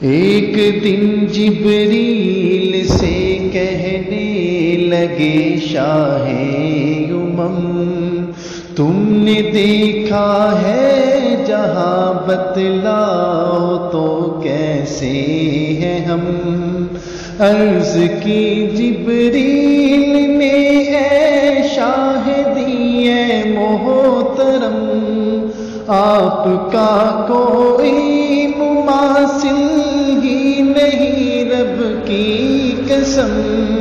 एक दिन जिब्रील से कहने लगे शाहे उमम, तुमने देखा है जहां, बतलाओ तो कैसे हैं हम। अर्ज की जिब्रील ने, ऐ शाहिदी ए मोहतरम, आपका कोई मुमासिल ही नहीं, रब की कसम।